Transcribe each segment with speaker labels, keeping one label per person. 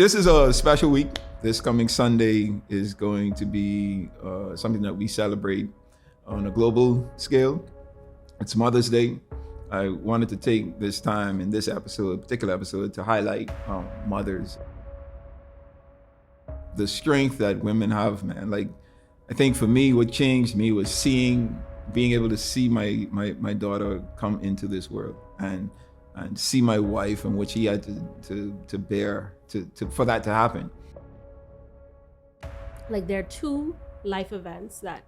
Speaker 1: This is a special week. This coming Sunday is going to be something that we celebrate on a global scale. It's Mother's Day. I wanted to take this time in this episode, particular episode, to highlight mothers. The strength that women have, man. Like, I think for me, what changed me was being able to see my daughter come into this world and see my wife and what she had to bear for that to happen.
Speaker 2: Like, there are two life events that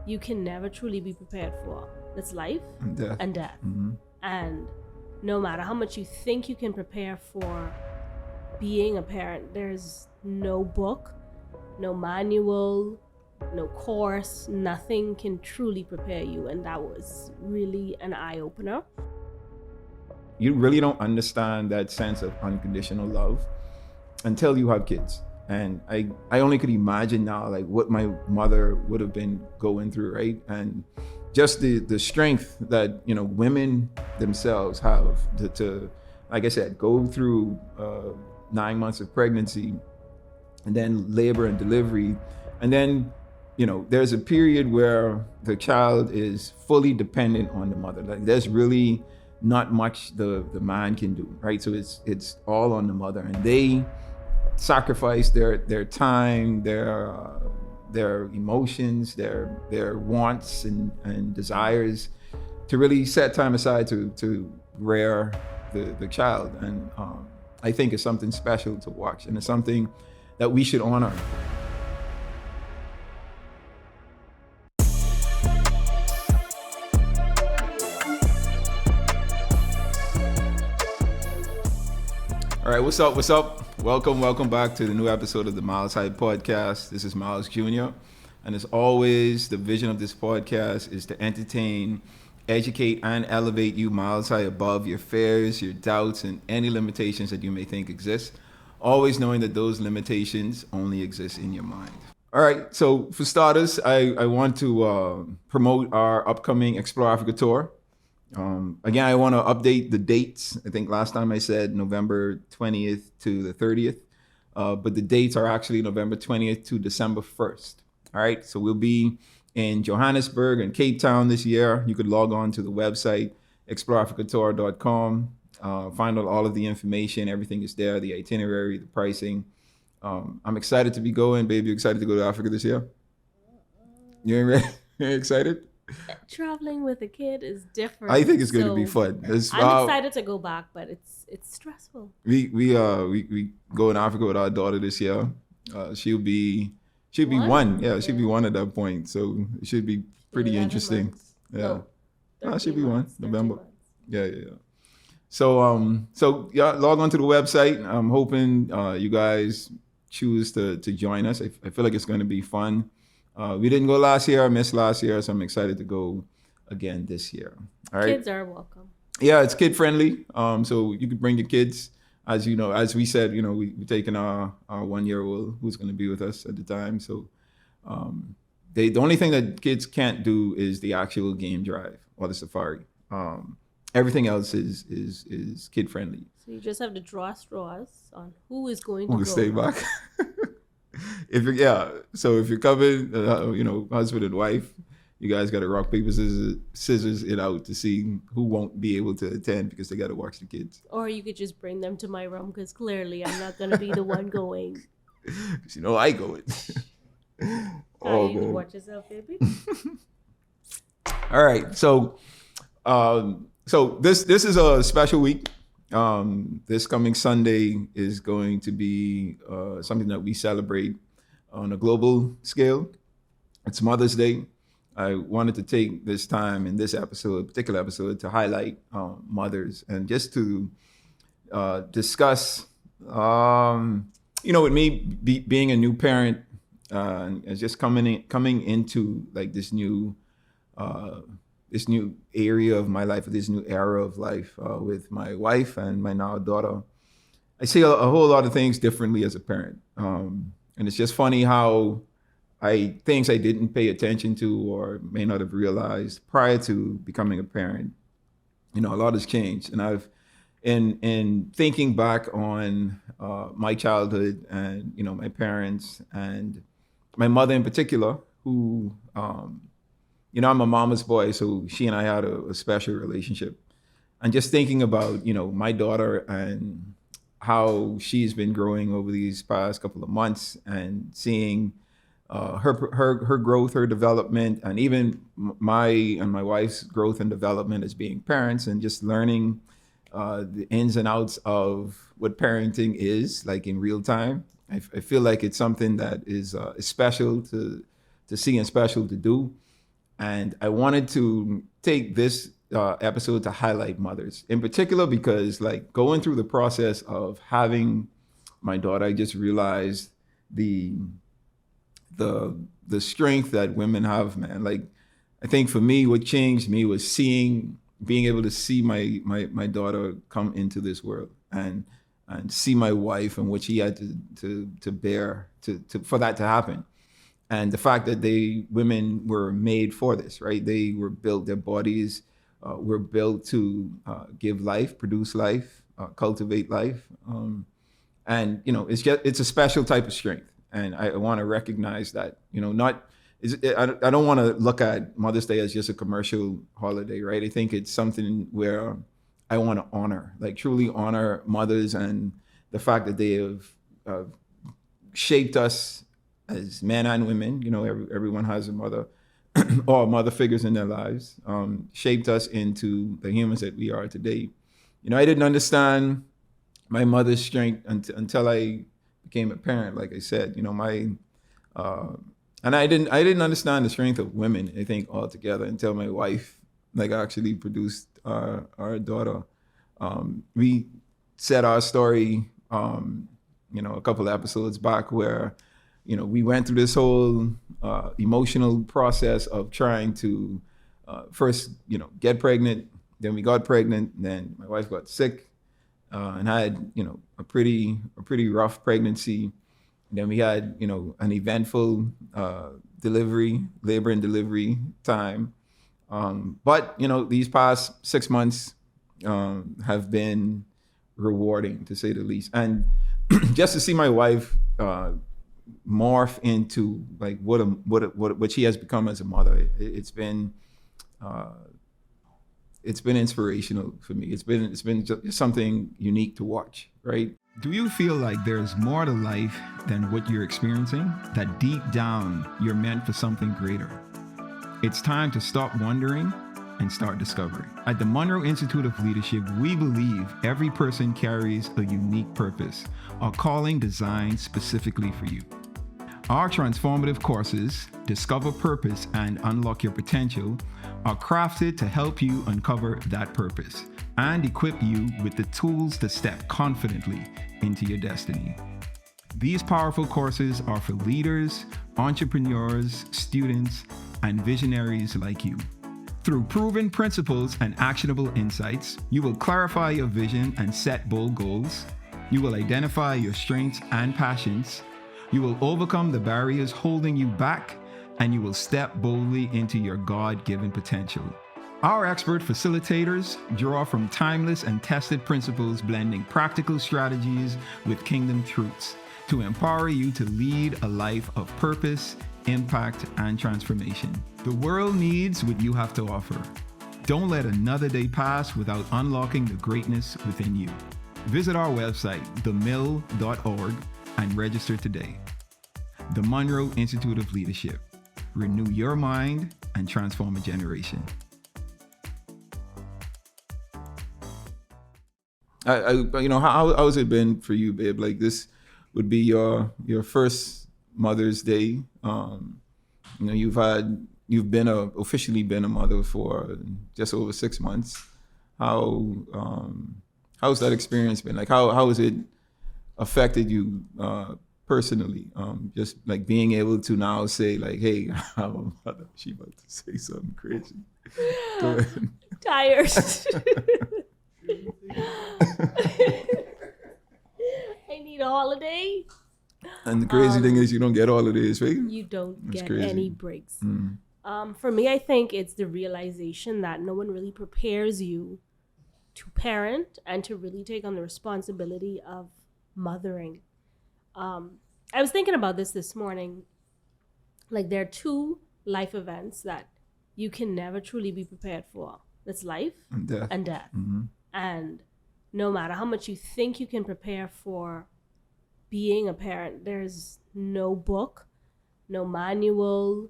Speaker 2: you can never truly be prepared for. That's life
Speaker 1: And death. Mm-hmm.
Speaker 2: And no matter how much you think you can prepare for being a parent, there's no book, no manual, no course, nothing can truly prepare you. And that was really an eye-opener.
Speaker 1: You really don't understand that sense of unconditional love until you have kids. And I only could imagine now, like, what my mother would have been going through, right? And just the strength that, women themselves have to, like I said, go through 9 months of pregnancy and then labor and delivery. And then, there's a period where the child is fully dependent on the mother. Like, there's really not much the man can do, right? So it's all on the mother, and they sacrifice their time, their emotions, their wants and desires to really set time aside to rear the child. And I think it's something special to watch, and it's something that we should honor. All right, what's up? Welcome back to the new episode of the Myles podcast. This is Myles Jr. And as always, the vision of this podcast is to entertain, educate, and elevate you miles high above your fears, your doubts, and any limitations that you may think exist, always knowing that those limitations only exist in your mind. All right, so for starters, I want to promote our upcoming Explore Africa tour. Again, I want to update the dates. I think last time I said November 20th to the 30th, but the dates are actually November 20th to December 1st. All right, so we'll be in Johannesburg and Cape Town this year. You could log on to the website, exploreafricatour.com, find out all of the information. Everything is there, the itinerary, the pricing. I'm excited to be going. Baby, you excited to go to Africa this year? You ain't ready? You ain't excited?
Speaker 2: Traveling with a kid is different.
Speaker 1: I think it's going to be fun.
Speaker 2: I'm excited to go back, but it's stressful.
Speaker 1: We go in Africa with our daughter this year. She'll be one. Yeah, she'll be one at that point. So it should be pretty interesting.
Speaker 2: Months.
Speaker 1: Yeah, she'll be
Speaker 2: months,
Speaker 1: one. November.
Speaker 2: months.
Speaker 1: Yeah. So yeah, log on to the website. I'm hoping you guys choose to join us. I feel like it's going to be fun. We didn't go last year. I missed last year, so I'm excited to go again this year. All right.
Speaker 2: Kids are welcome.
Speaker 1: Yeah, it's kid friendly. So you could bring your kids. As you know, as we said, we're taking our 1-year-old who's going to be with us at the time. So the only thing that kids can't do is the actual game drive or the safari. Everything else is kid friendly.
Speaker 2: So you just have to draw straws on who is going to go.
Speaker 1: Stay back. If you're coming, husband and wife, you guys got to rock, paper, scissors it out to see who won't be able to attend because they got to watch the kids.
Speaker 2: Or you could just bring them to my room because clearly I'm not going to be the one going.
Speaker 1: Because I go it.
Speaker 2: You can watch yourself, baby.
Speaker 1: All right, so this is a special week. This coming Sunday is going to be something that we celebrate on a global scale. It's Mother's Day. I wanted to take this time in this episode, particular episode, to highlight mothers and just to discuss, with me being a new parent and just coming into like this new area of my life, this new era of life with my wife and my now daughter. I see a whole lot of things differently as a parent. And it's just funny how things I didn't pay attention to or may not have realized prior to becoming a parent, a lot has changed. And I've in thinking back on my childhood and my parents and my mother in particular, who I'm a mama's boy, so she and I had a special relationship. And just thinking about my daughter and how she's been growing over these past couple of months, and seeing her growth, her development, and even my and my wife's growth and development as being parents, and just learning the ins and outs of what parenting is like in real time. I feel like it's something that is special to see and special to do. And I wanted to take this episode to highlight mothers in particular, because like going through the process of having my daughter, I just realized the strength that women have, man. Like, I think for me, what changed me was being able to see my daughter come into this world, and see my wife and what she had to bear for that to happen. And the fact that women were made for this, right? They were built, their bodies were built to give life, produce life, cultivate life. And it's a special type of strength. And I want to recognize that, I don't want to look at Mother's Day as just a commercial holiday, right? I think it's something where I want to honor, like truly honor mothers, and the fact that they have shaped us as men and women. Everyone has a mother or mother figures in their lives, shaped us into the humans that we are today. I didn't understand my mother's strength until I became a parent. Like I said, and I didn't understand the strength of women, I think, altogether, until my wife like actually produced our daughter. We said our story, a couple of episodes back, where we went through this whole emotional process of trying to first, get pregnant. Then we got pregnant. Then my wife got sick and had, a pretty rough pregnancy. Then we had, an eventful labor and delivery time. But these past 6 months have been rewarding, to say the least. And just to see my wife morph into like what she has become as a mother, it's been inspirational for me. It's been just something unique to watch, right? Do you feel like there's more to life than what you're experiencing? That deep down you're meant for something greater? It's time to stop wondering and start discovering. At the Monroe Institute of Leadership, we believe every person carries a unique purpose, a calling designed specifically for you. Our transformative courses, Discover Purpose and Unlock Your Potential, are crafted to help you uncover that purpose and equip you with the tools to step confidently into your destiny. These powerful courses are for leaders, entrepreneurs, students, and visionaries like you. Through proven principles and actionable insights, you will clarify your vision and set bold goals. You will identify your strengths and passions. You will overcome the barriers holding you back, and you will step boldly into your God-given potential. Our expert facilitators draw from timeless and tested principles, blending practical strategies with kingdom truths to empower you to lead a life of purpose, impact, and transformation. The world needs what you have to offer. Don't let another day pass without unlocking the greatness within you. Visit our website, themill.org, and register today. The Monroe Institute of Leadership. Renew your mind and transform a generation. How has it been for you, babe? Like, this would be your first Mother's Day. You've officially been a mother for just over 6 months. How's that experience been? Like, how has it affected you personally? Just like being able to now say, like, hey, I'm a mother. She about to say something crazy. Go ahead.
Speaker 2: Tired. I need a holiday.
Speaker 1: And the crazy thing is, you don't get holidays, right?
Speaker 2: You don't
Speaker 1: That's
Speaker 2: get
Speaker 1: crazy.
Speaker 2: any breaks. For me, I think it's the realization that no one really prepares you to parent and to really take on the responsibility of mothering. I was thinking about this morning. Like, there are two life events that you can never truly be prepared for. That's life
Speaker 1: And death.
Speaker 2: and death.
Speaker 1: Mm-hmm.
Speaker 2: And no matter how much you think you can prepare for being a parent, there's no book, no manual,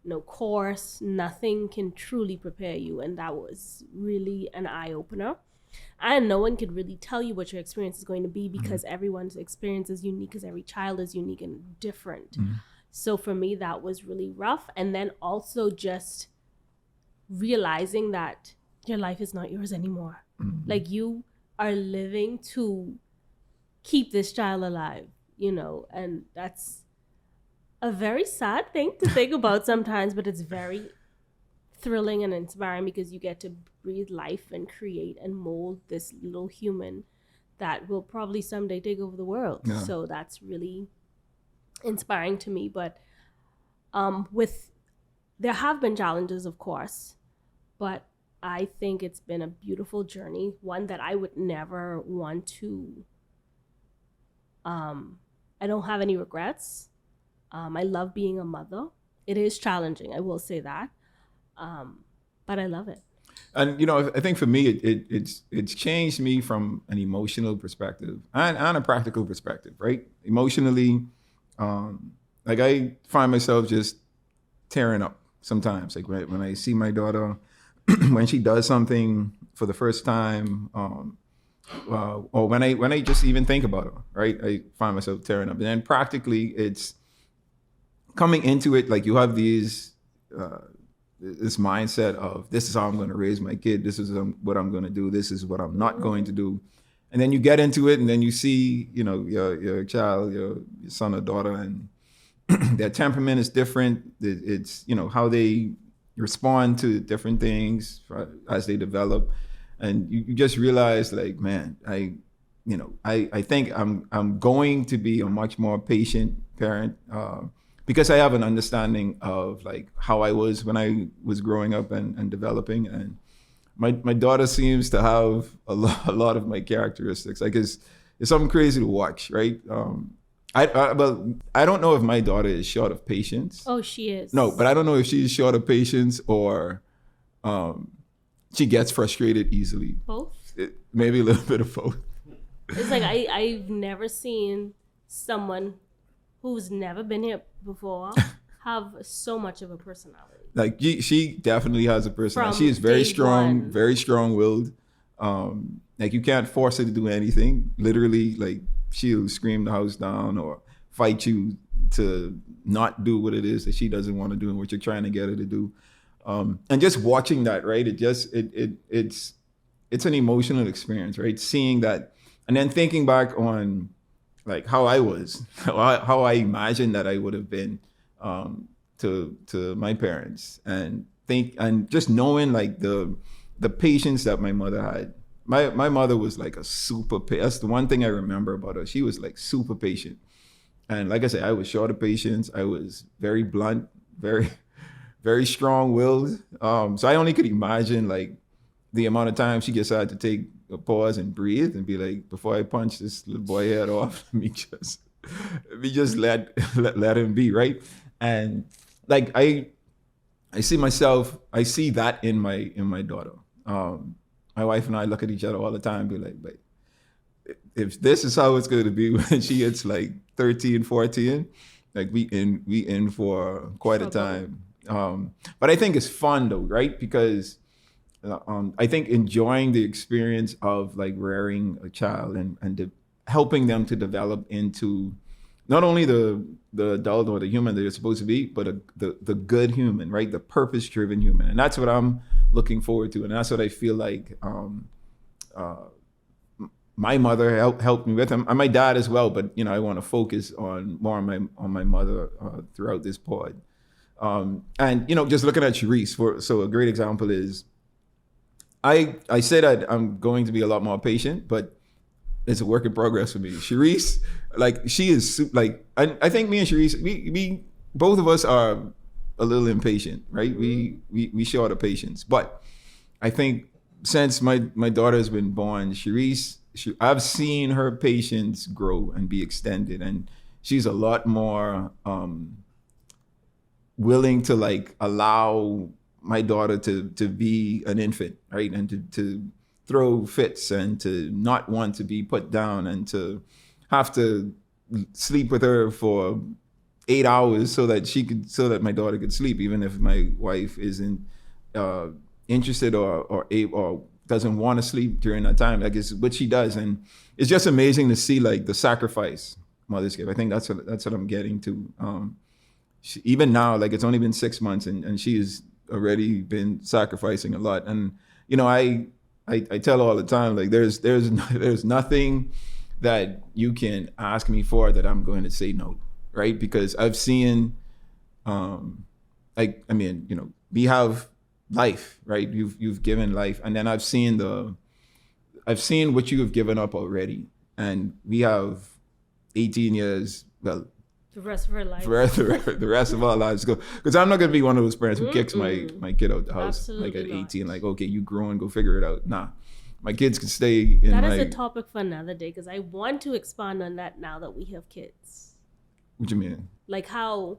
Speaker 2: no course, nothing can truly prepare you. And that was really an eye-opener. And no one could really tell you what your experience is going to be, because everyone's experience is unique, because every child is unique and different.
Speaker 1: Mm-hmm.
Speaker 2: So for me, that was really rough. And then also just realizing that your life is not yours anymore.
Speaker 1: Mm-hmm.
Speaker 2: Like, you are living to keep this child alive, and that's a very sad thing to think about sometimes, but it's very thrilling and inspiring, because you get to breathe life and create and mold this little human that will probably someday take over the world.
Speaker 1: Yeah.
Speaker 2: So that's really inspiring to me. But there have been challenges, of course, but I think it's been a beautiful journey, one that I would never want to. I don't have any regrets. I love being a mother. It is challenging, I will say that, but I love it.
Speaker 1: And I think for me, it's changed me from an emotional perspective and a practical perspective, right? Emotionally, like, I find myself just tearing up sometimes. Like, when I see my daughter, when she does something for the first time, or when I just even think about her, right? I find myself tearing up. And then practically, it's coming into it, like, you have this mindset of, this is how I'm going to raise my kid. This is what I'm going to do. This is what I'm not going to do. And then you get into it, and then you see, your child, your son or daughter, and their temperament is different. It's, how they respond to different things as they develop. And you just realize, like, man, I think I'm going to be a much more patient parent, because I have an understanding of, like, how I was when I was growing up and developing. And my daughter seems to have a lot of my characteristics. Like, it's something crazy to watch, right? But I don't know if my daughter is short of patience.
Speaker 2: Oh, she is.
Speaker 1: No, but I don't know if she's short of patience or she gets frustrated easily.
Speaker 2: Both?
Speaker 1: Maybe a little bit of both.
Speaker 2: It's like, I've never seen someone who's never been here before have so much of a personality.
Speaker 1: Like, she definitely has a personality.
Speaker 2: From
Speaker 1: She is very
Speaker 2: day
Speaker 1: strong,
Speaker 2: one.
Speaker 1: very strong-willed. Like, you can't force her to do anything. Literally, like, she'll scream the house down or fight you to not do what it is that she doesn't want to do and what you're trying to get her to do. And just watching that, right? It's an emotional experience, right? Seeing that, and then thinking back on, like, how I was, how I imagined that I would have been to my parents, and just knowing, like, the patience that my mother had. My mother was like a super. That's the one thing I remember about her. She was, like, super patient, and like I said, I was short of patience. I was very blunt, very, very strong-willed. So I only could imagine, like, the amount of time she just had to take a pause and breathe and be like, before I punch this little boy head off, let me just let him be, right? And, like, I see that in my daughter. My wife and I look at each other all the time and be like, if this is how it's going to be when she gets, like, 13, 14, like, we in for quite a time. But I think it's fun, though, right? Because I think enjoying the experience of, like, rearing a child and helping them to develop into not only the adult or the human that they're supposed to be, but the good human, right? The purpose-driven human. And that's what I'm looking forward to. And that's what I feel like my mother helped me with, and my dad as well. But, I want to focus more on my mother throughout this pod. And, just looking at Sharice, so a great example is, I say that I'm going to be a lot more patient, but it's a work in progress for me. Sharice, like, she is, like, I think me and Sharice, we both of us are a little impatient, right? We short of patience, but I think since my daughter's been born, I've seen her patience grow and be extended, and she's a lot more willing to like allow my daughter to be an infant, right, and to throw fits and to not want to be put down and to have to sleep with her for 8 hours so that my daughter could sleep, even if my wife isn't interested or able or doesn't want to sleep during that time. Like, it's what she does, and it's just amazing to see like the sacrifice mothers give. I think that's what I'm getting to. Even now, like, it's only been 6 months, and she has already been sacrificing a lot. And I tell her all the time, like, there's nothing that you can ask me for that I'm going to say no, right? Because I've seen, we have life, right? You've given life, and then I've seen what you have given up already, and we have 18 years. Well,
Speaker 2: the rest of our life.
Speaker 1: The rest of our lives go. Because I'm not going to be one of those parents who kicks my kid out the house.
Speaker 2: Absolutely
Speaker 1: like at 18,
Speaker 2: not.
Speaker 1: like, okay, you grow and go figure it out. Nah, my kids can stay in
Speaker 2: That is a topic for another day, because I want to expand on that now that we have kids.
Speaker 1: What you mean?
Speaker 2: Like how,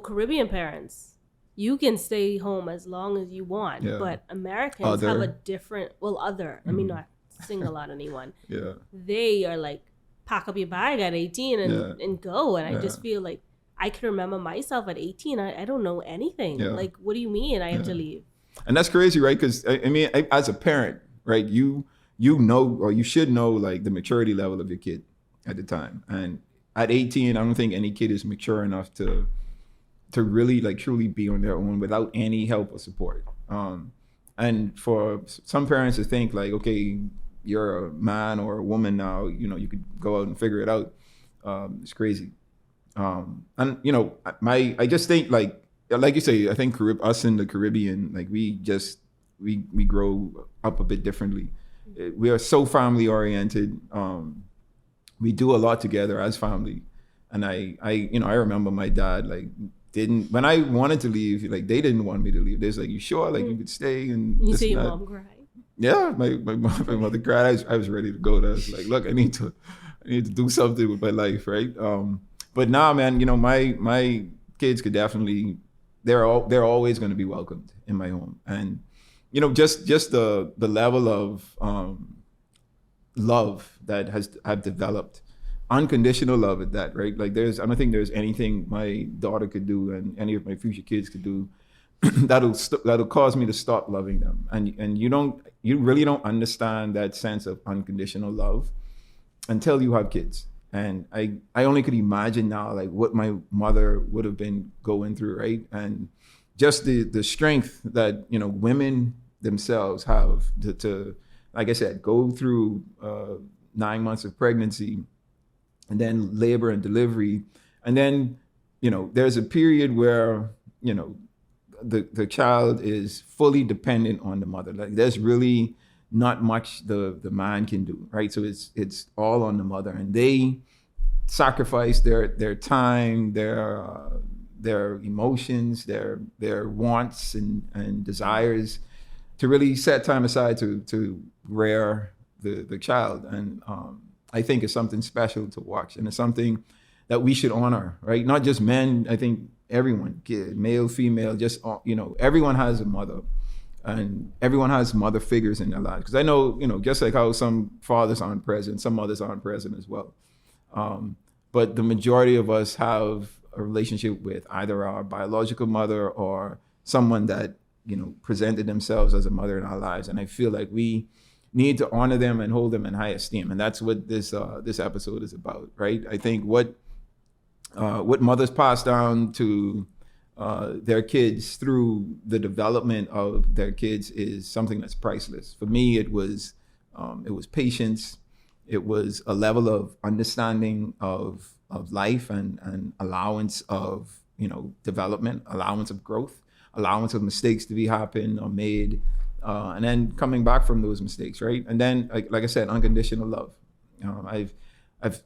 Speaker 2: Caribbean parents, you can stay home as long as you want, but Americans have a different, I mean, not single out anyone.
Speaker 1: Yeah.
Speaker 2: They are like, pack up your bag at 18 and go. And I just feel like I can remember myself at 18. I don't know anything.
Speaker 1: Yeah.
Speaker 2: Like, what do you mean I have to leave?
Speaker 1: And that's crazy, right? Because as a parent, right, you know, or you should know, like, the maturity level of your kid at the time. And at 18, I don't think any kid is mature enough to really, like, truly be on their own without any help or support. And for some parents to think like, okay, you're a man or a woman now, you could go out and figure it out. It's crazy. And I just think, like you say, I think us in the Caribbean, like, we grow up a bit differently. We are so family oriented. We do a lot together as family. And I remember my dad, like, when I wanted to leave, like, they didn't want me to leave. They was like, you sure? Like, you could stay? And
Speaker 2: you see your mom cry?
Speaker 1: Yeah, my mother cried. I was ready to go. I was like, look, I need to do something with my life, right? But now, man, my kids could definitely, they're always going to be welcomed in my home. And just the level of love that I've developed, unconditional love at that, right? Like, I don't think there's anything my daughter could do and any of my future kids could do that'll cause me to stop loving them. And you really don't understand that sense of unconditional love until you have kids. And I only could imagine now, like, what my mother would have been going through, right? And just the strength that women themselves have to like I said, go through 9 months of pregnancy, and then labor and delivery, and then there's a period where the child is fully dependent on the mother. Like, there's really not much the man can do, right? So it's all on the mother, and they sacrifice their time, their emotions, their wants and desires to really set time aside to rear the child. And I think it's something special to watch, and it's something that we should honor, right? Not just men. I think everyone, kid, male, female, just everyone has a mother, and everyone has mother figures in their lives. Because I know, just like how some fathers aren't present, some mothers aren't present as well. But the majority of us have a relationship with either our biological mother or someone that presented themselves as a mother in our lives. And I feel like we need to honor them and hold them in high esteem. And that's what this episode is about, right? I think what mothers pass down to their kids through the development of their kids is something that's priceless. For me, it was patience. It was a level of understanding of life and allowance of development, allowance of growth, allowance of mistakes to be happen or made, and then coming back from those mistakes, right? And then, like I said, unconditional love.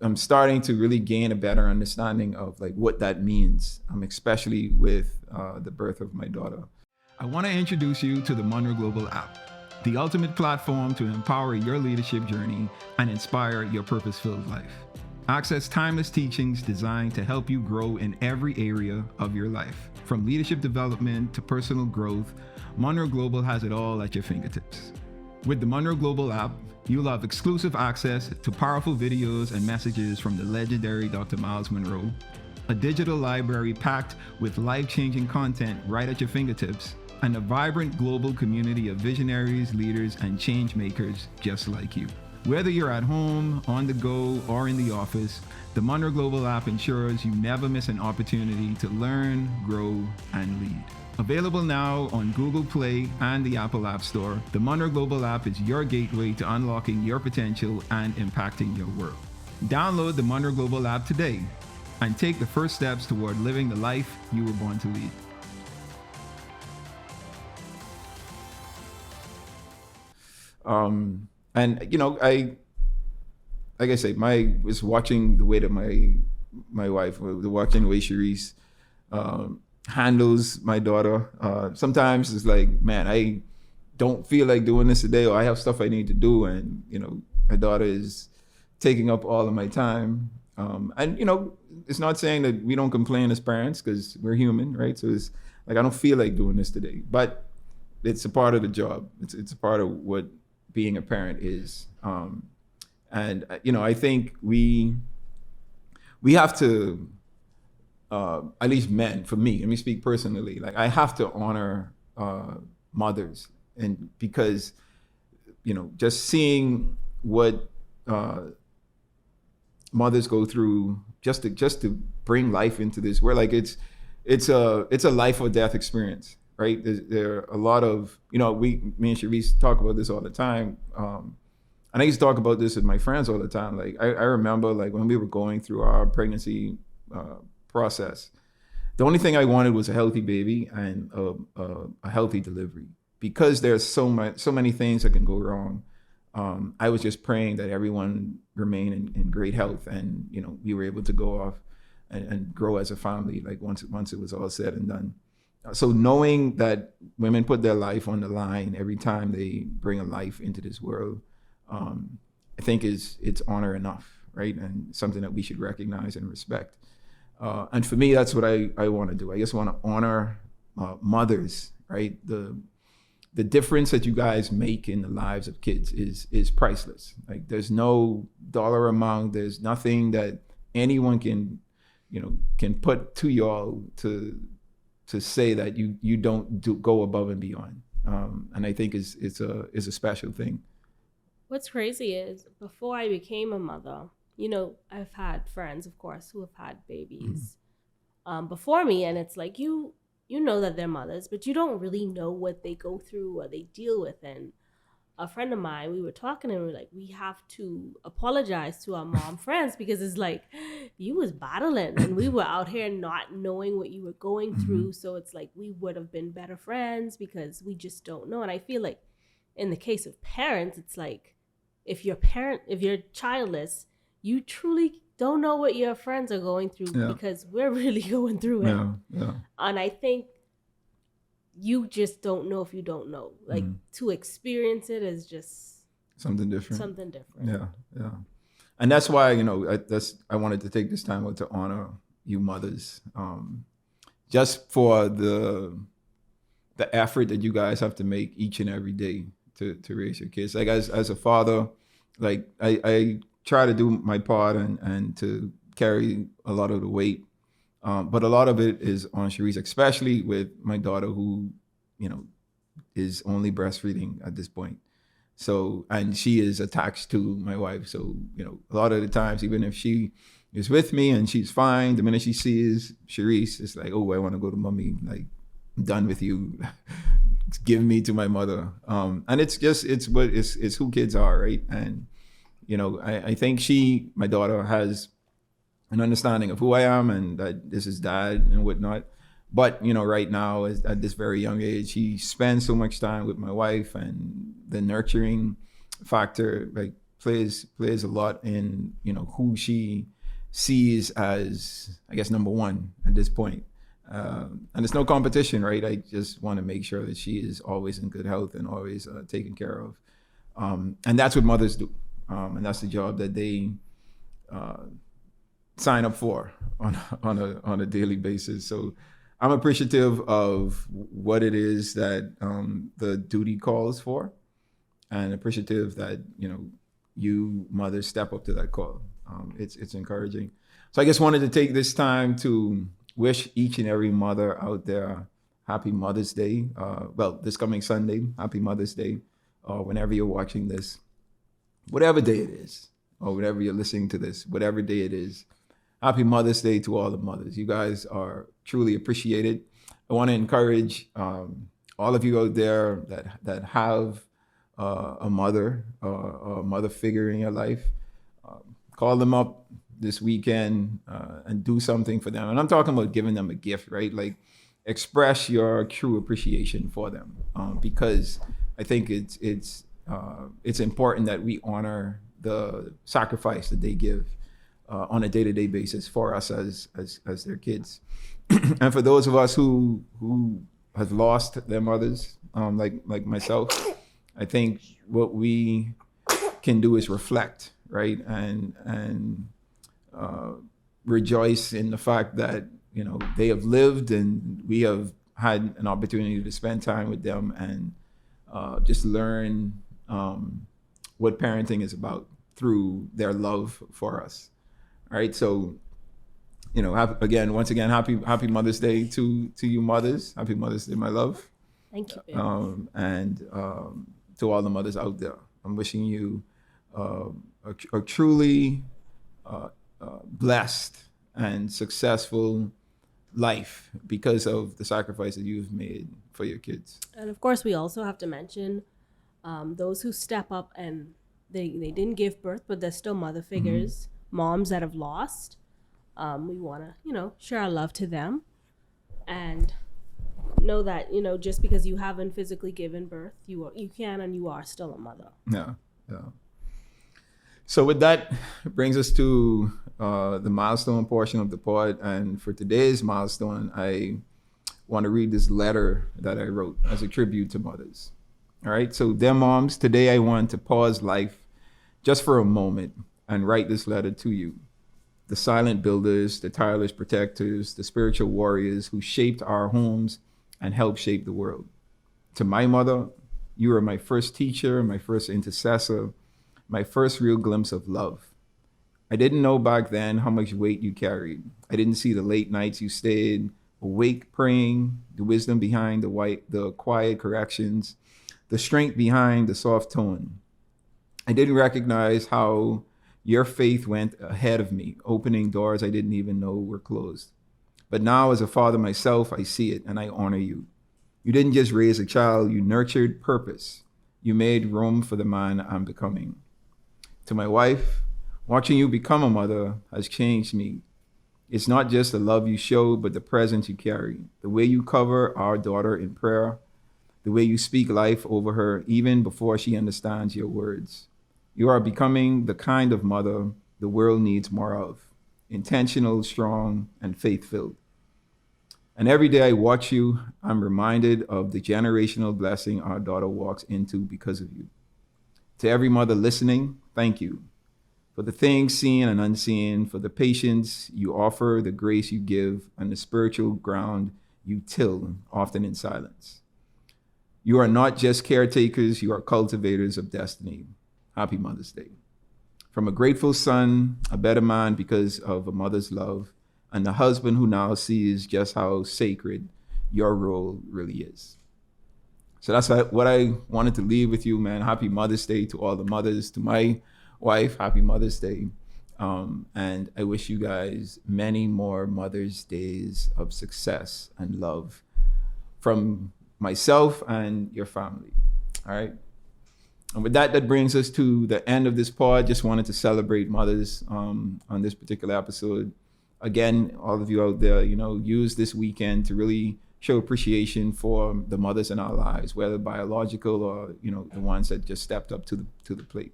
Speaker 1: I'm starting to really gain a better understanding of like what that means, especially with the birth of my daughter. I want to introduce you to the Monroe Global app. the ultimate platform to empower your leadership journey and inspire your purpose-filled life. Access timeless teachings designed to help you grow in every area of your life. From leadership development to personal growth, Monroe Global has it all at your fingertips. With the Monroe Global app, you'll have exclusive access to powerful videos and messages from the legendary Dr. Myles Monroe, a digital library packed with life-changing content right at your fingertips, and a vibrant global community of visionaries, leaders, and change makers just like you. Whether you're at home, on the go, or in the office, the Monroe Global app ensures you never miss an opportunity to learn, grow, and lead. Available now on Google Play and the Apple App Store, the Monroe Global app is your gateway to unlocking your potential and impacting your world. Download the Monroe Global app today and take the first steps toward living the life you were born to lead. And you know, like I say, was watching the way that my wife, watching the way Sharice handles my daughter. Sometimes it's like, man, I don't feel like doing this today, or I have stuff I need to do, and you know, my daughter is taking up all of my time. And you know, it's not saying that we don't complain as parents, because we're human, right? So it's like, I don't feel like doing this today, but it's a part of the job. It's a part of what being a parent is. And you know, I think we have to, at least men, for me, let me speak personally, like I have to honor mothers, and because, you know, just seeing what mothers go through just to bring life into this world, like it's a life or death experience, right? There are a lot of, you know, me and Sharice talk about this all the time. And I used to talk about this with my friends all the time. Like I remember, like when we were going through our pregnancy process, the only thing I wanted was a healthy baby and a healthy delivery, because there's so many things that can go wrong. I was just praying that everyone remain in great health, and you know, we were able to go off and grow as a family, like once it was all said and done. So knowing that women put their life on the line every time they bring a life into this world, I think it's honor enough, right? And something that we should recognize and respect. And for me, that's what I want to do. I just want to honor mothers, right? The difference that you guys make in the lives of kids is priceless. Like there's no dollar amount, there's nothing that anyone can put to y'all to say that you don't go above and beyond. And I think it's a special thing.
Speaker 2: What's crazy is, before I became a mother, you know, I've had friends, of course, who have had babies before me, and it's like you know that they're mothers, but you don't really know what they go through or they deal with. And a friend of mine, we were talking, and we were like, we have to apologize to our mom friends, because it's like, you was battling and we were out here not knowing what you were going through. So it's like, we would have been better friends because we just don't know. And I feel like in the case of parents, it's like, if you're childless, you truly don't know what your friends are going through, because we're really going through it.
Speaker 1: Yeah.
Speaker 2: And I think you just don't know if you don't know. Like to experience it is just
Speaker 1: something different. Yeah. And that's why, you know, I wanted to take this time out to honor you mothers, just for the effort that you guys have to make each and every day to raise your kids. Like as a father, like I try to do my part and to carry a lot of the weight. But a lot of it is on Sharice, especially with my daughter, who, you know, is only breastfeeding at this point. So, and she is attached to my wife. So, you know, a lot of the times, even if she is with me and she's fine, the minute she sees Sharice, it's like, oh, I want to go to mommy. Like, I'm done with you. Give me to my mother. And it's who kids are, right? And, you know, I think my daughter has an understanding of who I am and that this is dad and whatnot. But, you know, right now, at this very young age, he spends so much time with my wife, and the nurturing factor like plays a lot in, you know, who she sees as, I guess, number one at this point. And it's no competition, right? I just want to make sure that she is always in good health and always taken care of. And that's what mothers do. And that's the job that they sign up for on a daily basis. So I'm appreciative of what it is that the duty calls for, and appreciative that you mothers step up to that call. It's encouraging. So I just wanted to take this time to wish each and every mother out there happy Mother's Day. Well, this coming Sunday, happy Mother's Day. Whenever you're watching this, whatever day it is, or whenever you're listening to this, whatever day it is, happy Mother's Day to all the mothers. You guys are truly appreciated. I want to encourage all of you out there that have a mother or a mother figure in your life. Call them up this weekend and do something for them. And I'm talking about giving them a gift, right? Like, express your true appreciation for them, because I think it's important that we honor the sacrifice that they give on a day-to-day basis for us as their kids. And for those of us who have lost their mothers, like myself, I think what we can do is reflect, right, and rejoice in the fact that they have lived, and we have had an opportunity to spend time with them and just learn what parenting is about through their love for us. All right, so once again, happy Mother's Day to you mothers. Happy Mother's Day, my love.
Speaker 2: Thank you, babe.
Speaker 1: And to all the mothers out there, I'm wishing you a truly blessed and successful life because of the sacrifice that you've made for your kids.
Speaker 2: And of course, we also have to mention those who step up and they didn't give birth, but they're still mother figures, moms that have lost. We want to, share our love to them and know that, just because you haven't physically given birth, you can and you are still a mother.
Speaker 1: Yeah. So with that, it brings us to the milestone portion of the pod. And for today's milestone, I want to read this letter that I wrote as a tribute to mothers. All right. So dear moms, today I want to pause life just for a moment and write this letter to you. The silent builders, the tireless protectors, the spiritual warriors who shaped our homes and helped shape the world. To my mother, you were my first teacher, my first intercessor, my first real glimpse of love. I didn't know back then how much weight you carried. I didn't see the late nights you stayed awake praying, the wisdom behind the quiet corrections, the strength behind the soft tone. I didn't recognize how your faith went ahead of me, opening doors I didn't even know were closed. But now, as a father myself, I see it and I honor you. You didn't just raise a child, you nurtured purpose. You made room for the man I'm becoming. To my wife, watching you become a mother has changed me. It's not just the love you show, but the presence you carry, the way you cover our daughter in prayer, the way you speak life over her even before she understands your words. You are becoming the kind of mother the world needs more of, intentional, strong, and faith-filled. And every day I watch you, I'm reminded of the generational blessing our daughter walks into because of you. To every mother listening, thank you for the things seen and unseen, for the patience you offer, the grace you give, and the spiritual ground you till, often in silence. You are not just caretakers, you are cultivators of destiny. Happy Mother's Day. From a grateful son, a better man because of a mother's love, and the husband who now sees just how sacred your role really is. So that's what I wanted to leave with you, man. Happy Mother's Day to all the mothers. To my wife, happy Mother's Day. And I wish you guys many more Mother's Days of success and love from myself and your family. All right. And with that brings us to the end of this pod. Just wanted to celebrate mothers on this particular episode. Again, all of you out there, use this weekend to really show appreciation for the mothers in our lives, whether biological or, the ones that just stepped up to the plate.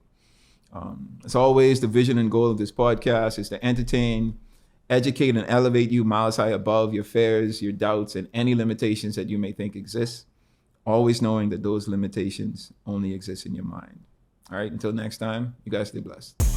Speaker 1: As always, the vision and goal of this podcast is to entertain, educate and elevate you miles high above your fears, your doubts, and any limitations that you may think exist, always knowing that those limitations only exist in your mind. All right, until next time, you guys stay blessed.